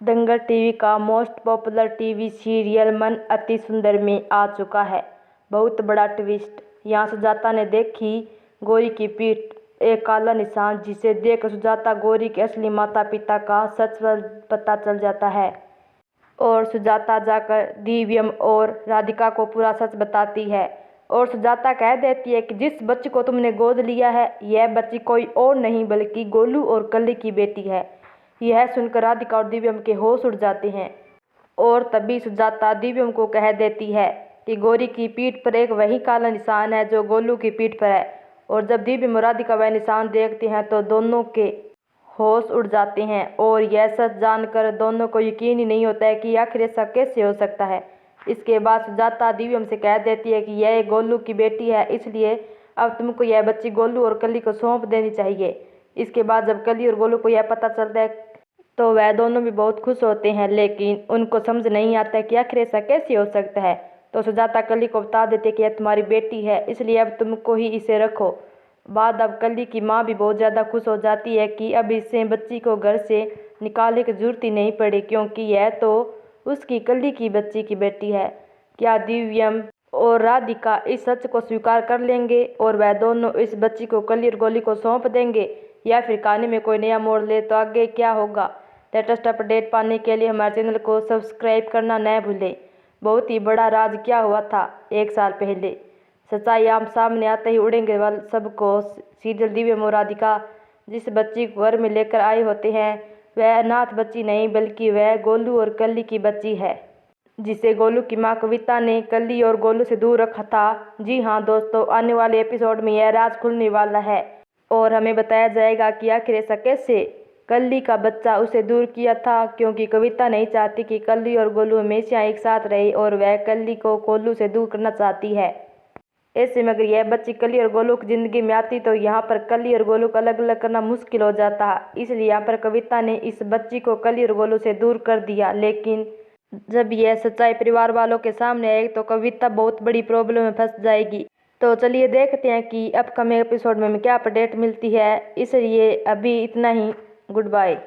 दंगल TV का most popular TV serial मन अति सुंदर में आ चुका है बहुत बड़ा ट्विस्ट। यहाँ सुजाता ने देखी गौरी की पीठ एक काला निशान, जिसे देख सुजाता गौरी के असली माता पिता का सच पता चल जाता है और सुजाता जाकर दिव्यम और राधिका को पूरा सच बताती है। और सुजाता कह देती है कि जिस बच्ची को तुमने गोद लिया है यह बच्ची कोई और नहीं बल्कि गोलू और कली की बेटी है। यह सुनकर राधिका और दिव्यम के होश उड़ जाते हैं और तभी सुजाता दिव्यम को कह देती है कि गौरी की पीठ पर एक वही काला निशान है जो गोलू की पीठ पर है। और जब दिव्यम और राधिका वह निशान देखते हैं तो दोनों के होश उड़ जाते हैं और यह सच जानकर दोनों को यकीन ही नहीं होता है कि आखिर ऐसा कैसे हो सकता है। इसके बाद सुजाता दिव्यम से कह देती है कि यह गोलू की बेटी है, इसलिए अब तुमको यह बच्ची गोलू और कली को सौंप देनी चाहिए। इसके बाद जब कली और गोलू को यह पता चलता है तो वह दोनों भी बहुत खुश होते हैं, लेकिन उनको समझ नहीं आता कि आखिर ऐसा कैसे हो सकता है। तो सुजाता कली को बता देते कि यह तुम्हारी बेटी है, इसलिए अब तुमको ही इसे रखो। बाद अब कली की माँ भी बहुत ज़्यादा खुश हो जाती है कि अब इससे बच्ची को घर से निकालने की जरूरत ही नहीं पड़ी, क्योंकि यह तो उसकी कली की बच्ची की बेटी है। क्या दिव्यम और राधिका इस सच को स्वीकार कर लेंगे और वह दोनों इस बच्ची को कली और गोली को सौंप देंगे, या फिर कहानी में कोई नया मोड़ ले तो आगे क्या होगा? लेटेस्ट अपडेट पाने के लिए हमारे चैनल को सब्सक्राइब करना न भूलें। बहुत ही बड़ा राज क्या हुआ था 1 साल पहले, सच्चाई आम सामने आते ही उड़ेंगे वाल सबको। सीरियल दिव्यम और राधिका जिस बच्ची को घर में लेकर आए होते हैं वह अनाथ बच्ची नहीं बल्कि वह गोलू और कली की बच्ची है, जिसे गोलू की मां कविता ने कली और गोलू से दूर रखा था। जी हाँ दोस्तों, आने वाले एपिसोड में यह राज खुलने वाला है और हमें बताया जाएगा कि आखिर ऐसा कैसे कली का बच्चा उसे दूर किया था, क्योंकि कविता नहीं चाहती कि कली और गोलू हमेशा एक साथ रहे और वह कली को गोलू से दूर करना चाहती है। ऐसे में अगर यह बच्ची कली और गोलू की ज़िंदगी में आती तो यहाँ पर कली और गोलू को अलग अलग करना मुश्किल हो जाता, इसलिए यहाँ पर कविता ने इस बच्ची को कली और गोलू से दूर कर दिया। लेकिन जब यह सच्चाई परिवार वालों के सामने आएगी तो कविता बहुत बड़ी प्रॉब्लम में फंस जाएगी। तो चलिए देखते हैं कि अपकमिंग एपिसोड में क्या अपडेट मिलती है। इसलिए अभी इतना ही, गुड बाय।